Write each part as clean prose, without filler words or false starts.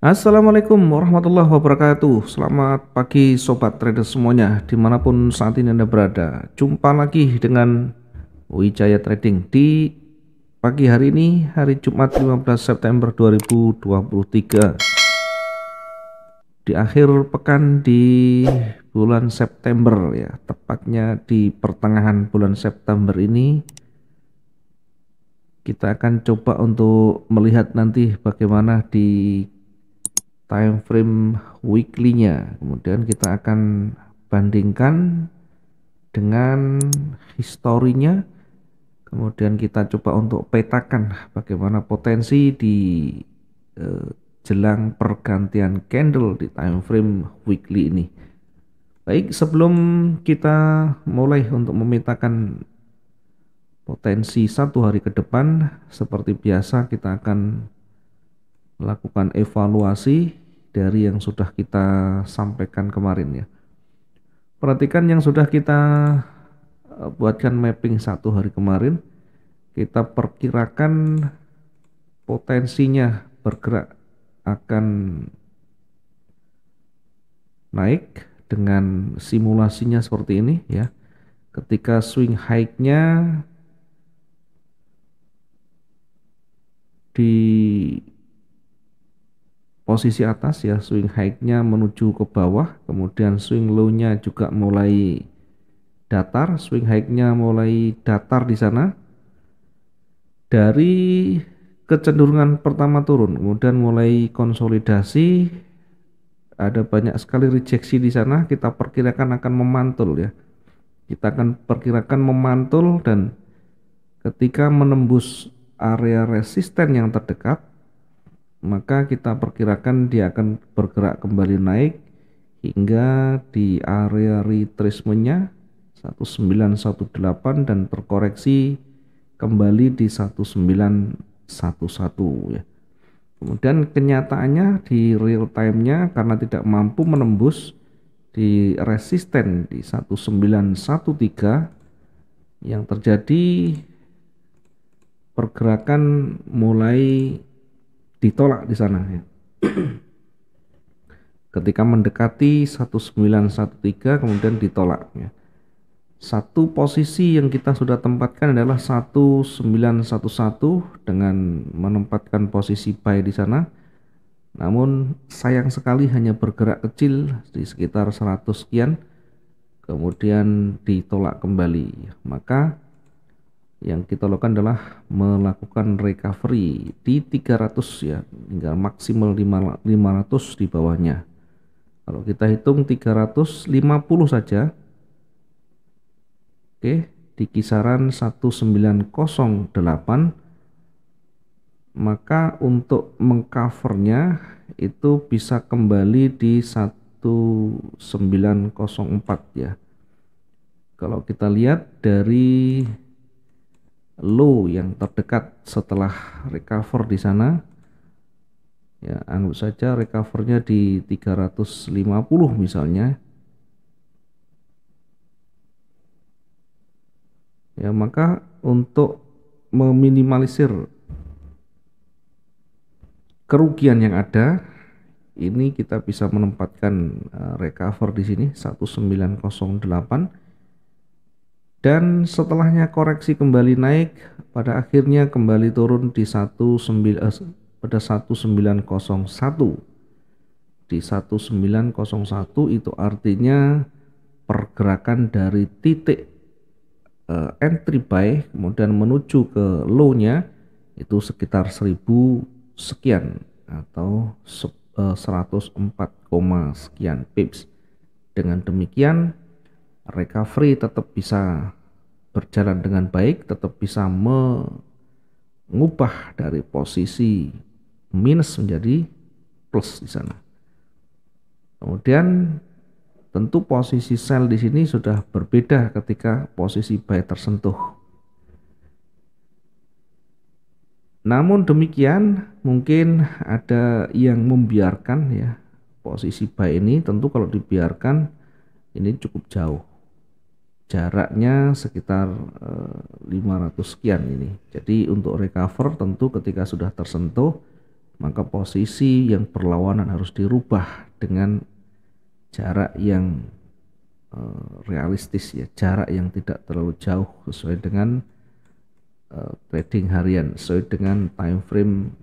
Assalamualaikum warahmatullahi wabarakatuh. Selamat pagi sobat trader semuanya dimanapun saat ini Anda berada. Jumpa lagi dengan Wijaya Trading di pagi hari ini, hari Jumat 15 September 2023, di akhir pekan di bulan September ya, tepatnya di pertengahan bulan September ini. Kita akan coba untuk melihat nanti bagaimana di time frame weekly-nya. Kemudian kita akan bandingkan dengan historinya. Kemudian kita coba untuk petakan bagaimana potensi di eh, jelang pergantian candle di time frame weekly ini. Baik, sebelum kita mulai untuk memetakan potensi satu hari ke depan, seperti biasa kita akan melakukan evaluasi dari yang sudah kita sampaikan kemarin ya. Perhatikan yang sudah kita buatkan mapping satu hari kemarin. Kita perkirakan potensinya bergerak akan naik dengan simulasinya seperti ini ya. Ketika swing high-nya di posisi atas ya, swing high-nya menuju ke bawah, kemudian swing low-nya juga mulai datar, swing high-nya mulai datar di sana. Dari kecenderungan pertama turun, kemudian mulai konsolidasi, ada banyak sekali rejeksi di sana. Kita perkirakan akan memantul ya. Kita akan perkirakan memantul, dan ketika menembus area resisten yang terdekat, maka kita perkirakan dia akan bergerak kembali naik hingga di area retracement-nya 1918 dan terkoreksi kembali di 1911 ya. Kemudian kenyataannya di real time-nya, karena tidak mampu menembus di resisten di 1913, yang terjadi pergerakan mulai ditolak di sana ya. Ketika mendekati 1913 kemudian ditolak ya. Satu posisi yang kita sudah tempatkan adalah 1911 dengan menempatkan posisi buy di sana. Namun sayang sekali hanya bergerak kecil di sekitar 100 sekian, kemudian ditolak kembali. Maka yang kita lakukan adalah melakukan recovery di 300 ya, hingga maksimal 500 di bawahnya. Kalau kita hitung 350 saja, oke, di kisaran 1908, maka untuk mengcovernya itu bisa kembali di 1904 ya. Kalau kita lihat dari low yang terdekat setelah recover di sana ya, anggap saja recovernya di 350 misalnya ya, maka untuk meminimalisir kerugian yang ada, ini kita bisa menempatkan recover di sini 1908, dan setelahnya koreksi kembali naik, pada akhirnya kembali turun di 1901. Di 1901 itu artinya pergerakan dari titik entry buy kemudian menuju ke low-nya itu sekitar 1000 sekian atau 104, sekian pips. Dengan demikian recovery tetap bisa berjalan dengan baik, tetap bisa mengubah dari posisi minus menjadi plus di sana. Kemudian tentu posisi sell di sini sudah berbeda ketika posisi buy tersentuh. Namun demikian mungkin ada yang membiarkan ya posisi buy ini. Tentu kalau dibiarkan ini cukup jauh, jaraknya sekitar 500 sekian ini. Jadi untuk recover tentu ketika sudah tersentuh maka posisi yang berlawanan harus dirubah dengan jarak yang realistis ya, jarak yang tidak terlalu jauh sesuai dengan trading harian, sesuai dengan time frame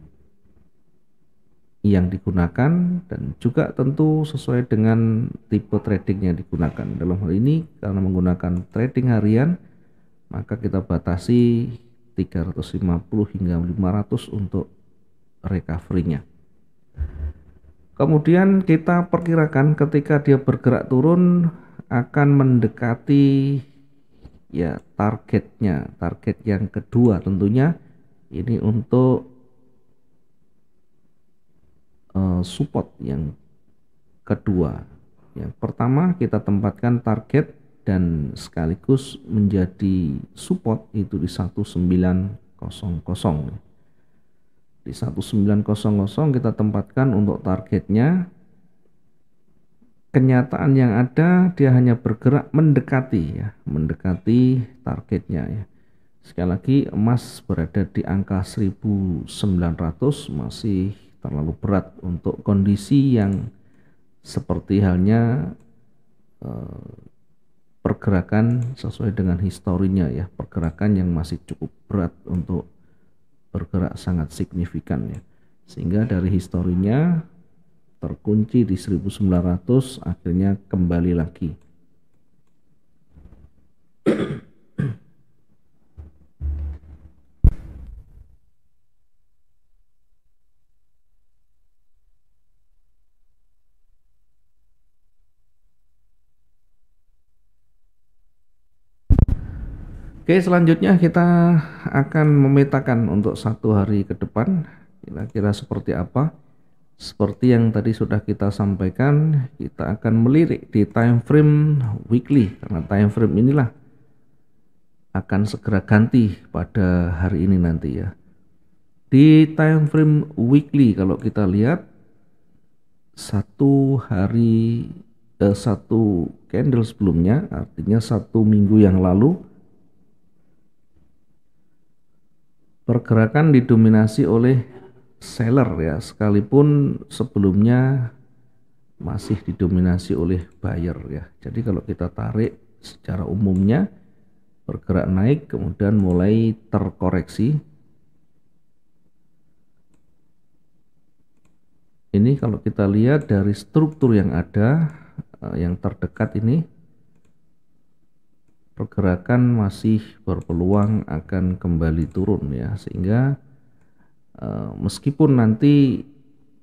yang digunakan, dan juga tentu sesuai dengan tipe trading yang digunakan. Dalam hal ini karena menggunakan trading harian, maka kita batasi 350 hingga 500 untuk recovery-nya. Kemudian kita perkirakan ketika dia bergerak turun akan mendekati ya targetnya, target yang kedua tentunya ini untuk support yang kedua. Yang pertama kita tempatkan target dan sekaligus menjadi support itu di 1900. Di 1900 kita tempatkan untuk targetnya. Kenyataan yang ada dia hanya bergerak mendekati ya, mendekati targetnya ya. Sekali lagi emas berada di angka 1900 masih terlalu berat untuk kondisi yang seperti halnya pergerakan sesuai dengan historinya ya, pergerakan yang masih cukup berat untuk bergerak sangat signifikan ya, sehingga dari historinya terkunci di 1900 akhirnya kembali lagi. Oke, selanjutnya kita akan memetakan untuk satu hari ke depan kira-kira seperti apa. Seperti yang tadi sudah kita sampaikan, kita akan melirik di time frame weekly karena time frame inilah akan segera ganti pada hari ini nanti ya. Di time frame weekly kalau kita lihat satu candle sebelumnya, artinya satu minggu yang lalu pergerakan didominasi oleh seller ya, sekalipun sebelumnya masih didominasi oleh buyer ya. Jadi kalau kita tarik secara umumnya bergerak naik kemudian mulai terkoreksi. Ini kalau kita lihat dari struktur yang ada yang terdekat ini, pergerakan masih berpeluang akan kembali turun ya, sehingga meskipun nanti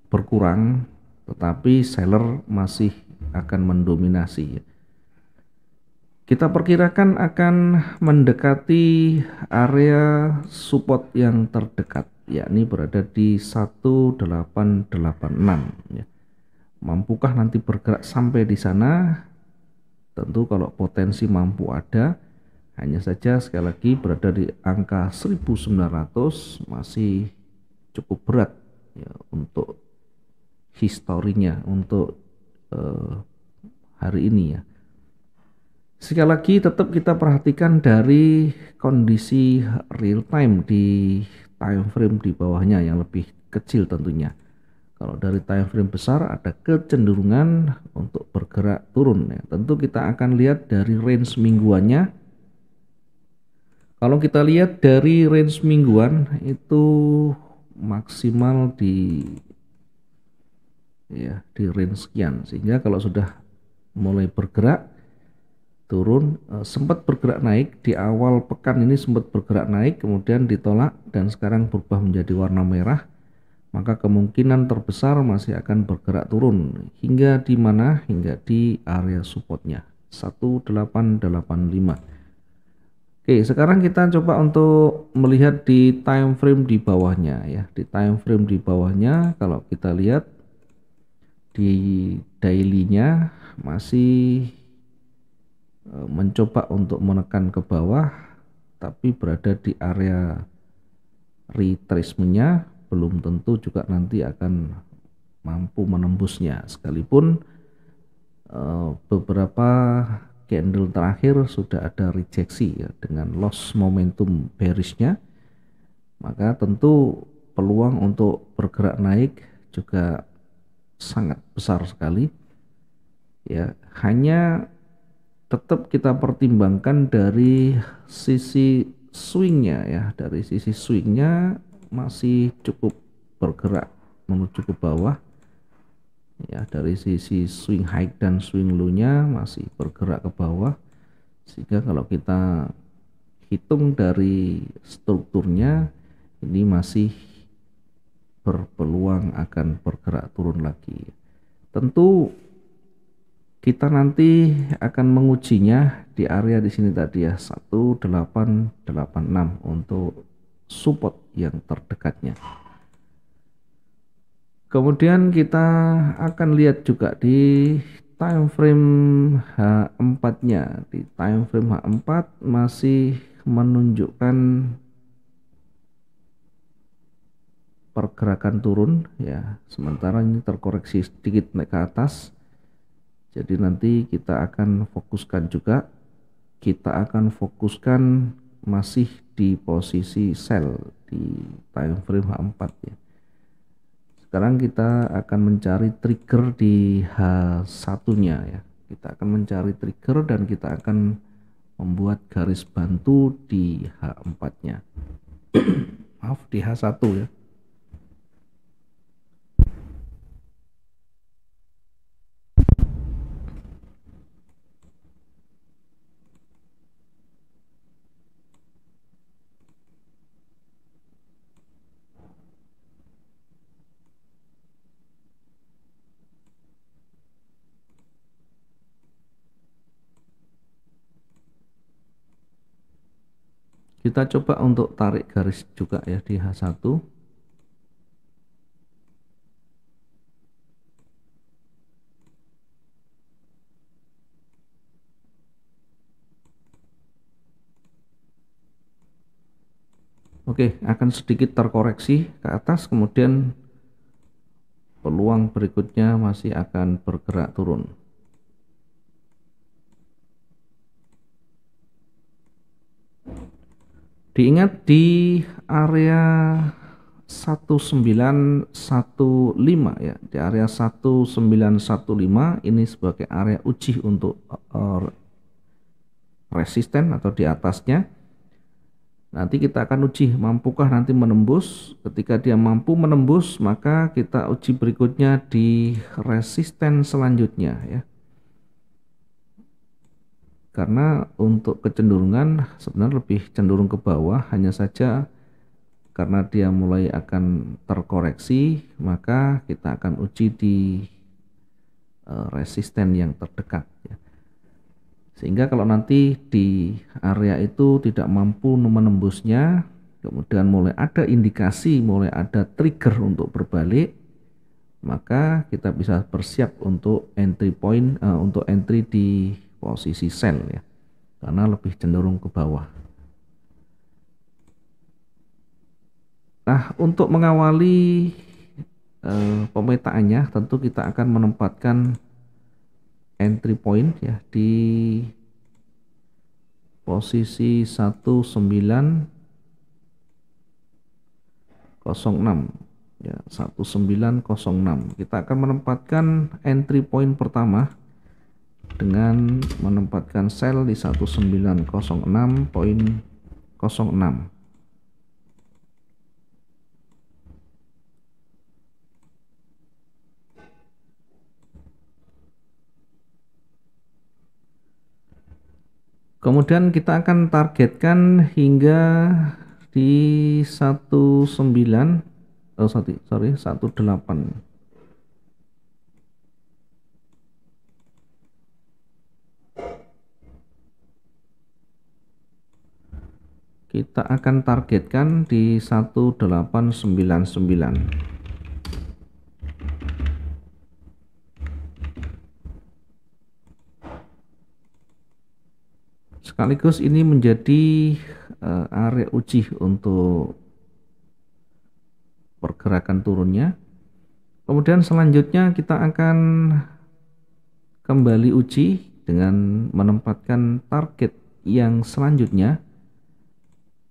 berkurang tetapi seller masih akan mendominasi. Kita perkirakan akan mendekati area support yang terdekat, yakni berada di 1886 ya. Mampukah nanti bergerak sampai di sana? Tentu kalau potensi mampu ada, hanya saja sekali lagi berada di angka 1900 masih cukup berat ya, untuk historinya, untuk hari ini ya. Sekali lagi tetap kita perhatikan dari kondisi real time di time frame di bawahnya yang lebih kecil tentunya. Kalau dari time frame besar ada kecenderungan untuk bergerak turun ya. Tentu kita akan lihat dari range mingguannya. Kalau kita lihat dari range mingguan itu maksimal di range sekian, sehingga kalau sudah mulai bergerak turun, sempat bergerak naik di awal pekan ini, sempat bergerak naik kemudian ditolak dan sekarang berubah menjadi warna merah, maka kemungkinan terbesar masih akan bergerak turun hingga di mana? Hingga di area supportnya 1885. Oke, sekarang kita coba untuk melihat di time frame di bawahnya ya. Di time frame di bawahnya kalau kita lihat di daily-nya masih mencoba untuk menekan ke bawah, tapi berada di area retracement-nya, belum tentu juga nanti akan mampu menembusnya, sekalipun beberapa candle terakhir sudah ada rejeksi ya, dengan loss momentum bearish-nya, maka tentu peluang untuk bergerak naik juga sangat besar sekali ya. Hanya tetap kita pertimbangkan dari sisi swingnya ya, dari sisi swingnya masih cukup bergerak menuju ke bawah ya. Dari sisi swing high dan swing low nya masih bergerak ke bawah, sehingga kalau kita hitung dari strukturnya ini masih berpeluang akan bergerak turun lagi. Tentu kita nanti akan mengujinya di area di sini tadi ya, 1886 untuk support yang terdekatnya. Kemudian kita akan lihat juga di time frame H4-nya. Di time frame H4 masih menunjukkan pergerakan turun ya, sementara ini terkoreksi sedikit naik ke atas. Jadi nanti kita akan fokuskan juga, kita akan fokuskan masih di posisi sell di time frame H4 ya. Sekarang kita akan mencari trigger di H1-nya ya. Kita akan mencari trigger dan kita akan membuat garis bantu di H4-nya. Maaf, di H1 ya. Kita coba untuk tarik garis juga ya di H1. Oke, akan sedikit terkoreksi ke atas, kemudian peluang berikutnya masih akan bergerak turun. Diingat di area 1915 ya, di area 1915 ini sebagai area uji untuk resisten atau di atasnya. Nanti kita akan uji mampukah nanti menembus. Ketika dia mampu menembus, maka kita uji berikutnya di resisten selanjutnya ya. Karena untuk kecenderungan sebenarnya lebih cenderung ke bawah, hanya saja karena dia mulai akan terkoreksi, maka kita akan uji di resisten yang terdekat ya. Sehingga kalau nanti di area itu tidak mampu menembusnya, kemudian mulai ada indikasi, mulai ada trigger untuk berbalik, maka kita bisa bersiap untuk entry point, untuk entry di posisi sell ya, karena lebih cenderung ke bawah. Nah, untuk mengawali pemetaannya tentu kita akan menempatkan entry point ya di posisi 1906 ya, 1906. Kita akan menempatkan entry point pertama dengan menempatkan sell di 1906.06. Kemudian kita akan targetkan hingga di 18. Kita akan targetkan di 1899. Sekaligus ini menjadi area uji untuk pergerakan turunnya. Kemudian selanjutnya kita akan kembali uji dengan menempatkan target yang selanjutnya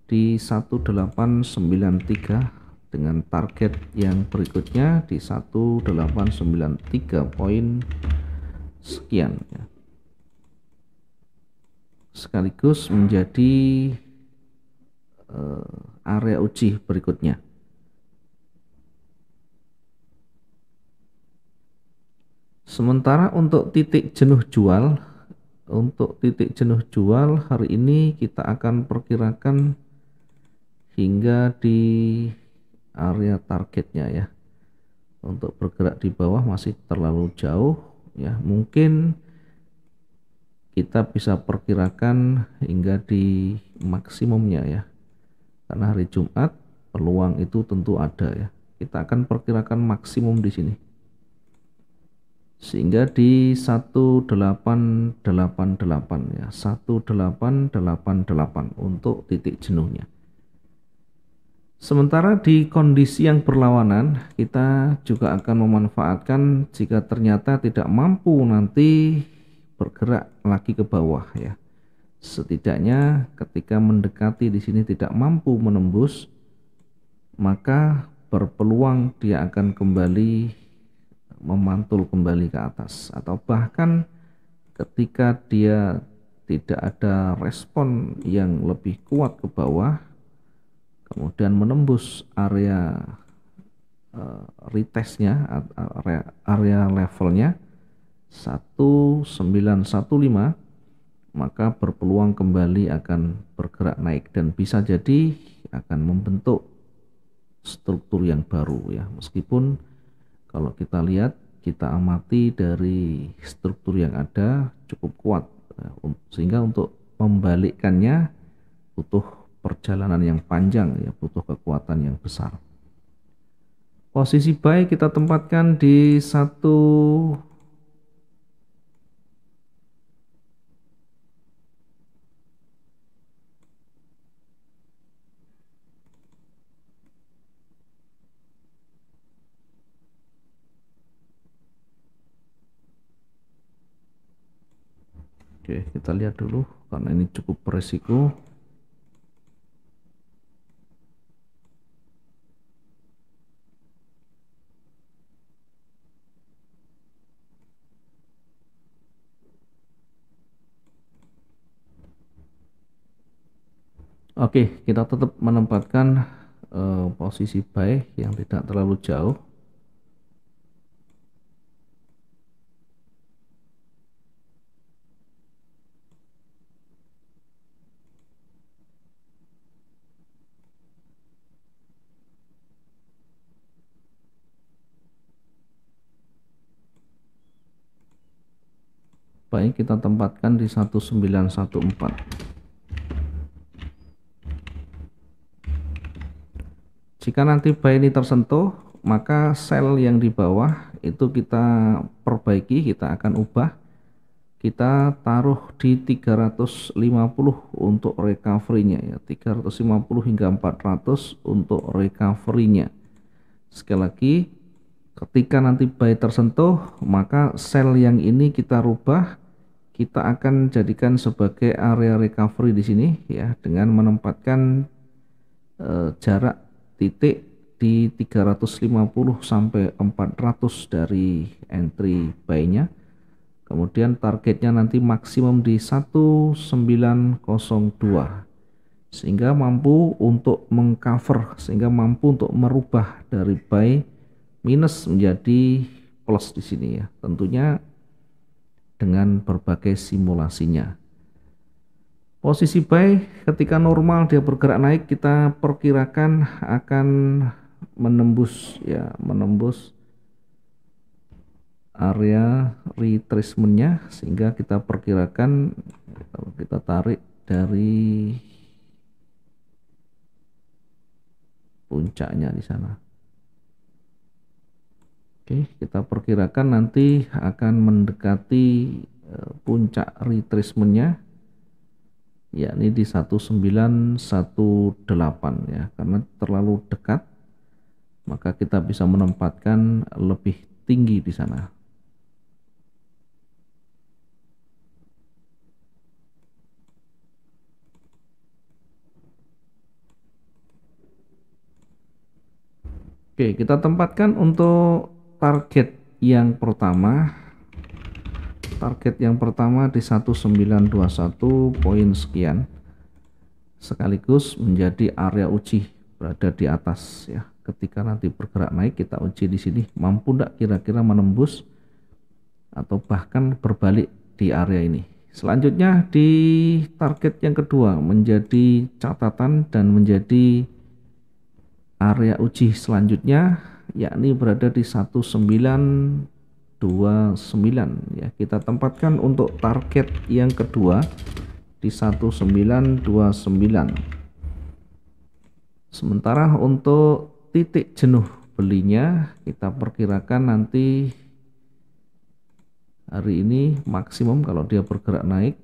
di 1893 dengan target yang berikutnya di 1893 poin sekian ya. Sekaligus menjadi area uji berikutnya. Sementara untuk titik jenuh jual, hari ini kita akan perkirakan hingga di area targetnya ya. Untuk bergerak di bawah masih terlalu jauh ya. Mungkin kita bisa perkirakan hingga di maksimumnya ya. Karena hari Jumat peluang itu tentu ada ya. Kita akan perkirakan maksimum di sini. Sehingga di 1888 ya, 1888 untuk titik jenuhnya. Sementara di kondisi yang berlawanan, kita juga akan memanfaatkan jika ternyata tidak mampu nanti bergerak lagi ke bawah ya. Setidaknya ketika mendekati di sini tidak mampu menembus, maka berpeluang dia akan kembali memantul kembali ke atas, atau bahkan ketika dia tidak ada respon yang lebih kuat ke bawah, kemudian menembus area retestnya, area levelnya 1915, maka berpeluang kembali akan bergerak naik dan bisa jadi akan membentuk struktur yang baru ya. Meskipun kalau kita lihat, kita amati dari struktur yang ada cukup kuat sehingga untuk membalikkannya butuh perjalanan yang panjang ya, butuh kekuatan yang besar. Posisi buy kita tempatkan di satu Oke, kita lihat dulu karena ini cukup beresiko. Oke, kita tetap menempatkan posisi buy yang tidak terlalu jauh. Baik, kita tempatkan di 1914. Jika nanti buy ini tersentuh, maka sell yang di bawah itu kita perbaiki, kita akan ubah. Kita taruh di 350 untuk recovery-nya ya, 350 hingga 400 untuk recovery-nya. Sekali lagi, ketika nanti buy tersentuh, maka sell yang ini kita rubah, kita akan jadikan sebagai area recovery di sini ya, dengan menempatkan jarak titik di 350 sampai 400 dari entry buy-nya. Kemudian targetnya nanti maksimum di 1902 sehingga mampu untuk mengcover, sehingga mampu untuk merubah dari buy minus menjadi plus di sini ya. Tentunya dengan berbagai simulasinya. Posisi buy ketika normal dia bergerak naik, kita perkirakan akan menembus ya, menembus area retracement-nya, sehingga kita perkirakan kalau kita tarik dari puncaknya di sana. Oke, kita perkirakan nanti akan mendekati puncak retracement-nya, yakni di 1918 ya. Karena terlalu dekat, maka kita bisa menempatkan lebih tinggi di sana. Oke, kita tempatkan untuk target yang pertama. Target yang pertama di 1921 poin sekian, sekaligus menjadi area uji berada di atas ya. Ketika nanti bergerak naik, kita uji di sini mampu tidak kira-kira menembus atau bahkan berbalik di area ini. Selanjutnya di target yang kedua menjadi catatan dan menjadi area uji selanjutnya, yakni berada di 1929 ya. Kita tempatkan untuk target yang kedua di 1929. Sementara untuk titik jenuh belinya kita perkirakan nanti hari ini maksimum kalau dia bergerak naik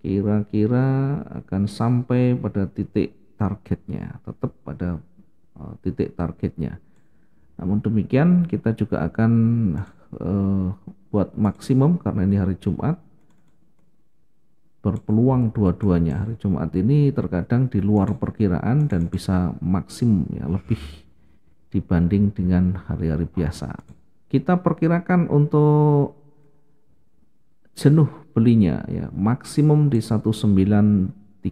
kira-kira akan sampai pada titik targetnya, tetap pada titik targetnya. Namun demikian kita juga akan buat maksimum karena ini hari Jumat, berpeluang dua-duanya. Hari Jumat ini terkadang di luar perkiraan dan bisa maksimum ya, lebih dibanding dengan hari-hari biasa. Kita perkirakan untuk jenuh belinya ya maksimum di 1938,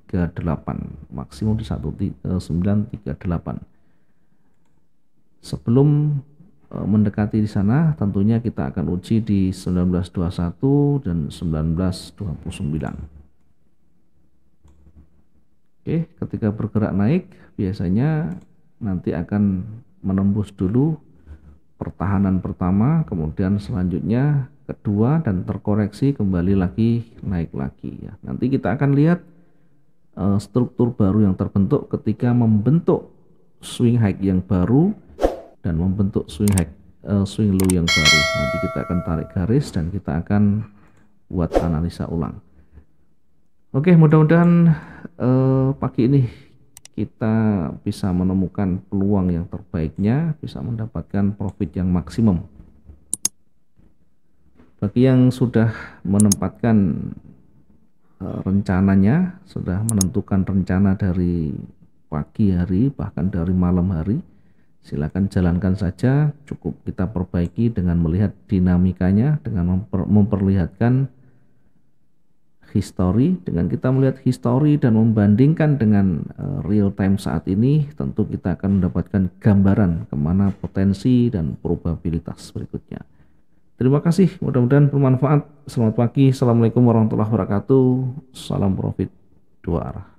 maksimum di 1938. Sebelum mendekati di sana tentunya kita akan uji di 1921 dan 1929. Oke, ketika bergerak naik biasanya nanti akan menembus dulu pertahanan pertama, kemudian selanjutnya kedua dan terkoreksi kembali lagi naik lagi ya. Nanti kita akan lihat struktur baru yang terbentuk ketika membentuk swing high yang baru dan membentuk swing low yang baru. Nanti kita akan tarik garis dan kita akan buat analisa ulang. Oke, mudah-mudahan pagi ini kita bisa menemukan peluang yang terbaiknya, bisa mendapatkan profit yang maksimum. Bagi yang sudah menempatkan rencananya, sudah menentukan rencana dari pagi hari bahkan dari malam hari, silakan jalankan saja. Cukup kita perbaiki dengan melihat dinamikanya, dengan memperlihatkan history. Dengan kita melihat history dan membandingkan dengan real time saat ini, tentu kita akan mendapatkan gambaran kemana potensi dan probabilitas berikutnya. Terima kasih, mudah-mudahan bermanfaat. Selamat pagi, assalamualaikum warahmatullahi wabarakatuh. Salam profit dua arah.